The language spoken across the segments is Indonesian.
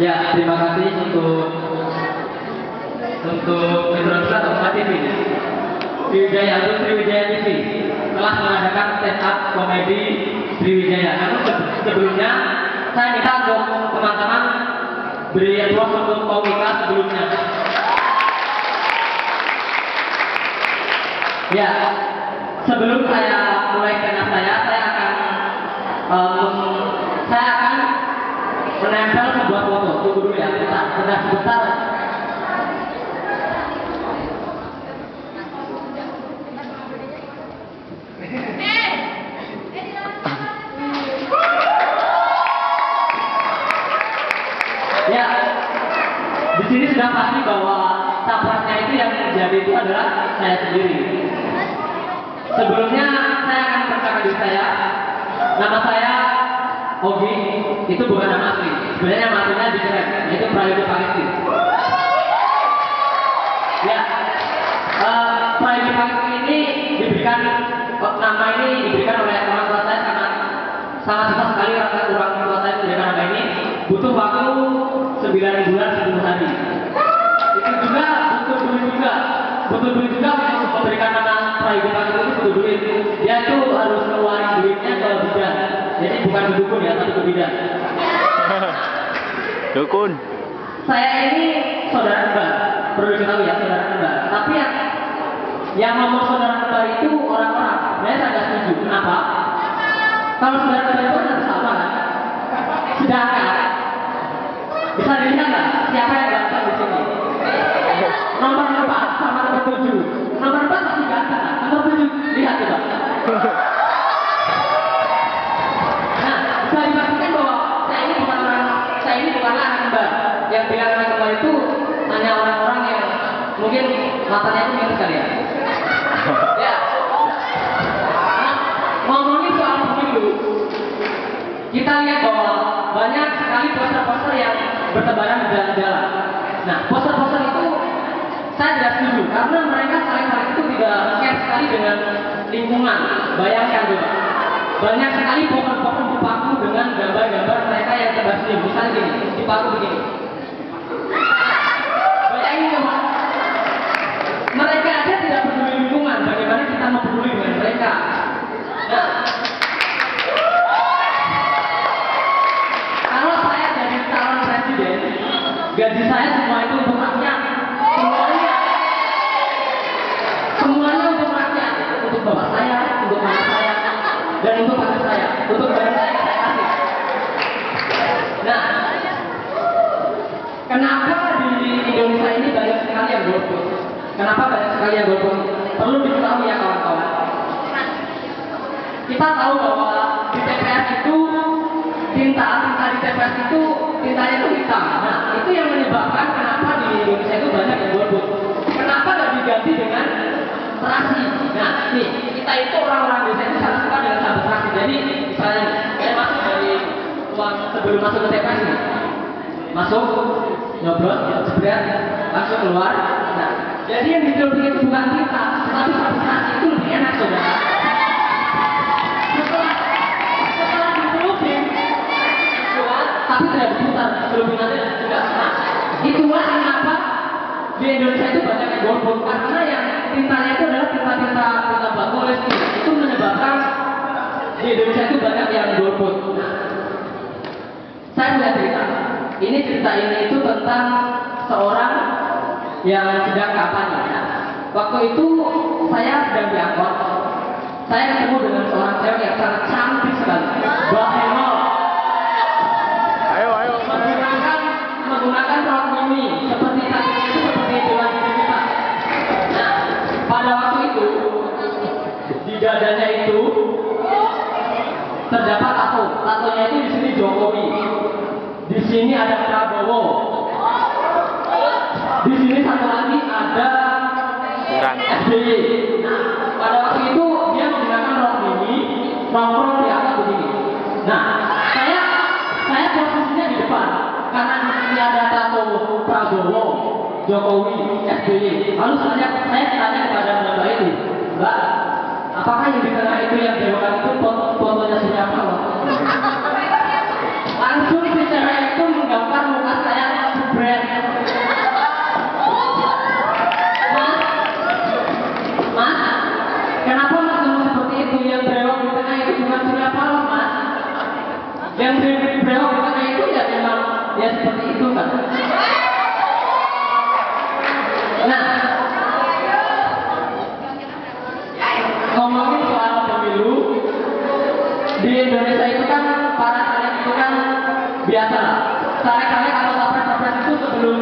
Ya, terima kasih untuk Metro atau TV. Sriwijaya atau Sriwijaya TV telah mengadakan stand up komedi Sriwijaya. Namun sebelumnya saya minta untuk teman-teman beri ruang untuk komika sebelumnya. Ya, sebelum saya mulai stand up saya akan menempel sebuah foto. Tunggu dulu ya, sebentar. Ya, di sini sudah pasti bahwa capresnya itu yang menjadi itu adalah saya sendiri. Sebelumnya saya akan memperkenalkan diri saya. Nama saya Ogi, itu bukan nama asli. Sebenarnya nama aslinya di Keren, yaitu Prayogi Pangestu. Ya, Prayogi Pangestu ini diberikan nama ini diberikan oleh orang tua saya karena sangat susah sekali orang tua saya memberikan nama ini. Butuh waktu 9 bulan 10 hari. Itu juga butuh duit juga untuk memberikan nama Prayogi Pangestu itu butuh duit. Dia itu harus ngeluarin duitnya ke bidan. Jadi bukan ke dukun ya, tapi ke bidan. Dukun. Saya ini saudara kembar, perlu diketahui ya, saudara kembar. Tapi yang ngomong saudara kembar itu orang-orang. Saya tidak setuju. Kenapa? Kalau saudara kembar itu ada sama kan? Sedangkan bisa dilihat nggak siapa yang ganteng di sini? Nomor 4 sama nomor 7. Nomor 4 pasti ganteng. Nomor 7 lihat coba. Nah, bisa dipastikan bahwa saya ini bukanlah anak kembar. Yang bilang anak kembar itu hanya orang-orang yang mungkin matanya itu mirip sekali ya. Ya. Nah, ngomongin soal pemilu, kita lihat bahwa banyak sekali poster-poster yang bertebaran di jalan-jalan. Nah, poster-poster itu saya tidak setuju karena mereka saling itu tidak care sekali dengan lingkungan. Bayangkan coba, banyak sekali pohon-pohon dipaku dengan gambar-gambar mereka yang tebar senyum. Misalnya gini, dipaku begini. Bayangin coba, mereka aja tidak peduli lingkungan. Bagaimana kita mau peduli dengan mereka? Nah, kalau saya jadi calon presiden, gaji saya semua itu untuk rakyat. Semuanya untuk rakyat, untuk bapak saya, untuk mama saya, dan untuk kakak saya, untuk badan saya kasih. Nah, kenapa di Indonesia ini banyak sekali yang golput? Kenapa banyak sekali yang golput? Perlu diketahui ya kawan-kawan. Kita tahu bahwa di TPS itu tinta di TPS itu tintanya itu hitam. Nah, itu yang menyebabkan kenapa di Indonesia itu banyak yang golput. Kenapa nggak diganti dengan terasi? Nah, nih kita itu orang-orang desa itu sangat suka dengan sambal terasi. Jadi misalnya saya masuk dari ruang sebelum masuk ke TPS ini, masuk nyoblos, jebret, langsung keluar. Nah, jadi yang dicelupin itu bukan tinta, tetapi sambal terasi itu lebih enak, saudara. Setelah dicelupin, tapi tidak diputar, celupin aja tidak. Nah, itulah kenapa di Indonesia itu banyak yang golput karena yang tintanya itu adalah tinta bakulis itu menyebabkan di Indonesia itu banyak yang golput. Saya punya cerita. Cerita ini itu tentang seorang yang sedang kampanye. Waktu itu saya sedang diangkut. Saya ketemu dengan seorang cewek yang sangat cantik sekali. Mbak Henol. Ayo. Menggunakan rok mini seperti cantiknya itu seperti Dewan kita. Nah, pada waktu itu di dadanya itu terdapat tato. Tatonya itu di sini Jokowi. Di sini ada Prabowo. Di sini satu lagi ada SBY. Nah, pada waktu itu dia menggunakan rok mini, nongkrong di atas begini. Nah, saya posisinya di depan karena di sini ada tato Prabowo, Jokowi, SBY. Lalu saya tanya kepada Mbak itu, Mbak, apakah yang di tengah itu yang belokan itu fotonya Surya Paloh? Langsung si cewek itu menggambar muka saya ya seperti itu kan. Nah, ngomongin soal pemilu di Indonesia itu kan para caleg itu kan biasa. Caleg-caleg atau capres-capres itu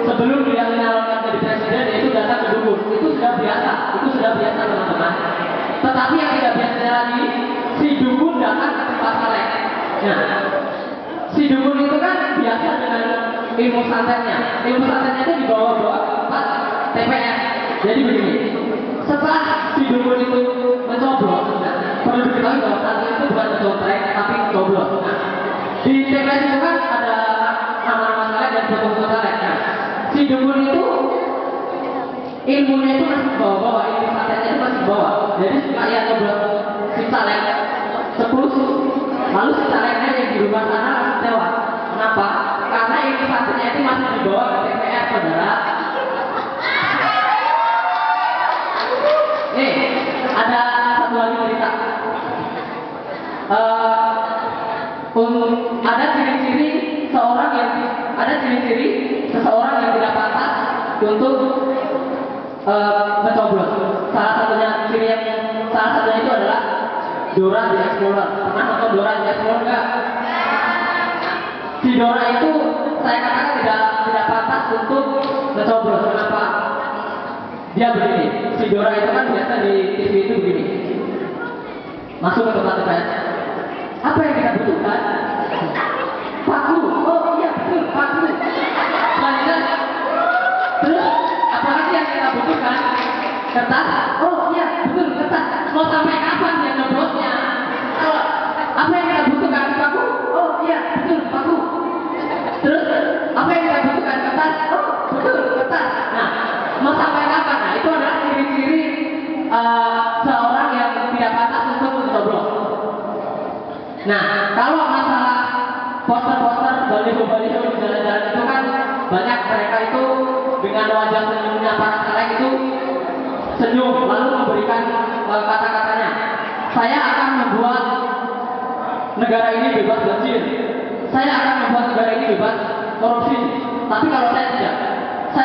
sebelum dia menyalonkan jadi presiden yaitu datang ke dukun. Itu sudah biasa teman-teman. Tetapi yang tidak biasanya lagi, si dukun datang ke tempat caleg. Nah, si dukun itu kan biasa dengan ilmu santetnya. Ilmu santetnya itu dibawa-bawa ke tempat TPS. Jadi begini, setelah si dukun itu mencoblos, perlu diketahui bahwa santet itu bukan mencontrek tapi mencoblos. Nah, di TPS itu kan ada nama-nama caleg dan foto-foto caleg. Nah, si dukun itu ilmunya itu masih bawa-bawa, ilmu santetnya itu masih bawa. Jadi setelah ia coblos si caleg 10, lalu si calegnya yang di rumah sana langsung tewas. Kenapa? Karena ilmu santetnya itu masih dibawa ke TPS, saudara. Ada satu lagi cerita. Ada ciri-ciri seseorang yang tidak pantas untuk mencoblos. Salah satunya itu adalah Dora the Explorer. Pernah nonton Dora the Explorer nggak? Si Dora itu saya katakan tidak pantas untuk mencoblos. Kenapa? Dia begini. Si Dora itu kan biasa di TV itu begini. Masuk ke tempat TPS. Apa yang kita butuhkan? Paku. Oh iya betul, paku. Selanjutnya, terus apalagi yang kita butuhkan? Kertas. Oh iya betul, kertas. Mau sampai kapan dia ngeblosnya? Apa yang kita butuhkan? Paku. Oh iya betul, paku. Terus apa yang kita butuhkan? Kertas. Oh betul, kertas. Nah, mau sampai kapan? Nah, itu adalah ciri-ciri seorang yang tidak pantas untuk mencoblos. Nah, kalau masalah poster-poster, baliho-baliho di jalan-jalan itu kan banyak mereka itu dengan wajah senyumnya para caleg itu senyum lalu memberikan kata-katanya. Saya akan membuat negara ini bebas banjir. Saya akan membuat negara ini bebas korupsi. Tapi kalau saya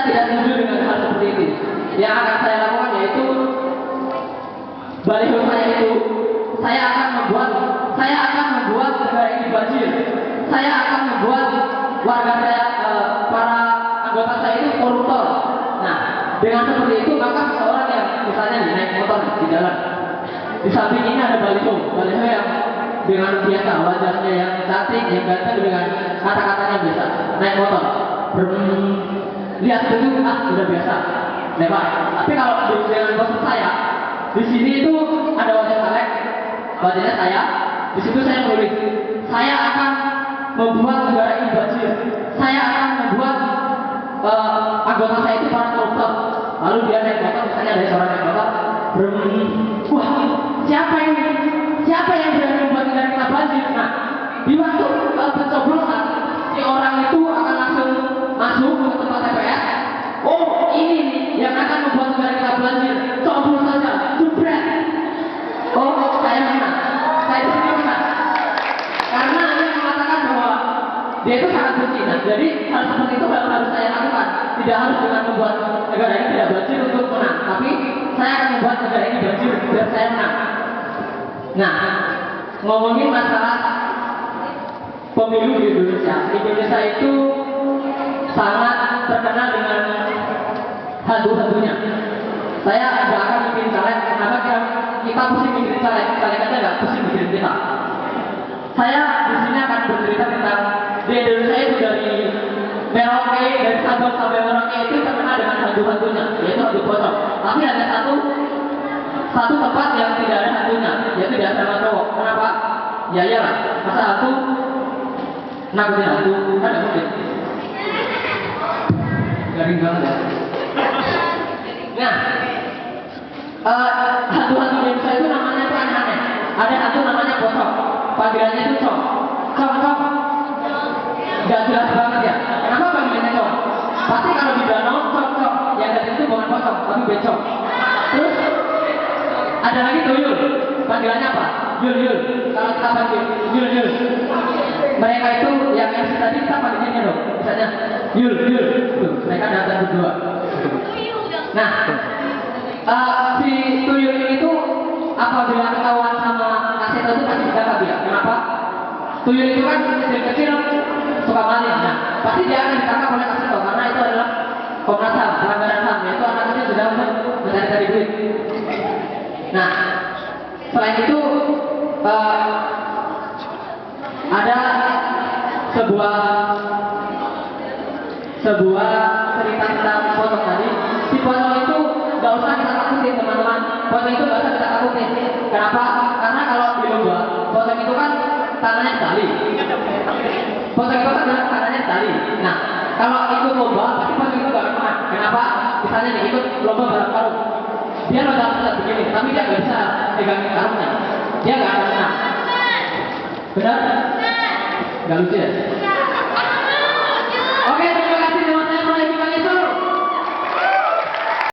tidak setuju dengan hal seperti itu. Yang akan saya lakukan yaitu baliho saya itu, saya akan membuat negara ini banjir. Saya akan membuat warga saya, para anggota saya itu koruptor. Nah, dengan seperti itu maka seorang yang misalnya naik motor di jalan, di samping ini ada baliho yang dengan biasa wajahnya yang cantik, yang ganteng dengan kata-katanya biasa, naik motor, lihat itu udah biasa, lewat. Tapi kalau dengan poster saya, di sini itu ada wajah caleg, wajahnya saya, di situ saya menulis, saya akan membuat negara ini banjir, saya akan membuat anggota saya itu para koruptor. Lalu dia naik motor, misalnya ada seorang naik motor, wah siapa yang berani membuat negara kita banjir? Nah, di waktu pencoblosan, si orang itu akan langsung masuk ke tempat TPS. Oh, ini yang akan membuat negara kita banjir. Coblos saja, jebret. Oh, saya menang. Saya di sini menang. Karena dia mengatakan bahwa dia itu sangat benci. Nah, jadi hal seperti itu harus saya lakukan. Tidak harus dengan membuat negara ini tidak banjir untuk menang, tapi saya akan membuat negara ini banjir biar saya menang. Nah, ngomongin masalah pemilu di Indonesia itu sangat terkenal dengan hantu-hantunya. Saya tidak akan bikin caleg, karena kita pusing bikin caleg aja nggak pusing bikin kita. Saya di sini akan bercerita tentang di Indonesia itu dari Merauke, dari Sabang sampai Merauke itu terkenal dengan hantu-hantunya, yaitu hantu pocong. Tapi ada satu tempat yang tidak ada hantunya, yaitu di asrama cowok. Kenapa? Ya iyalah, masa hantu nakutin hantu, kan nggak mungkin. Garing banget ya. Nah, hantu-hantu di Indonesia itu namanya itu aneh-aneh. Ada hantu namanya pocong, panggilannya itu cong. Gak jelas banget ya. Kenapa panggilannya cong? Pasti kalau di danau cong. Yang dari itu bukan pocong, tapi becong. Terus ada lagi tuyul, panggilannya apa? Yul. Kalau kita panggil Yul. Mereka itu yang MC tadi kita panggilnya dong. Misalnya Yul. Tuh, mereka datang berdua. Nah, si tuyul ini tuh apabila ketahuan sama kaset itu pasti ditangkap dia. Kenapa? Tuyul itu kan kecil suka maling. Nah, pasti dia akan ditangkap oleh kaset karena itu adalah Komnas HAM, pelanggaran HAM. Yaitu anak kecil sudah mencari duit. Nah, selain itu ada sebuah cerita tentang potong tadi. Si potong itu nggak usah kita takutin teman-teman. Potong itu nggak usah kita takutin. Kenapa? Karena kalau di lomba potong itu kan tangannya ditali. Potong itu kan tangannya ditali. Nah, kalau ikut lomba pasti potong itu nggak menang. Kenapa? Misalnya nih ikut lomba balap karung. Dia lomba pusat begini, tapi dia nggak bisa pegangin karungnya. Dia nggak akan menang. Benar? Nggak lucu ya? Oke.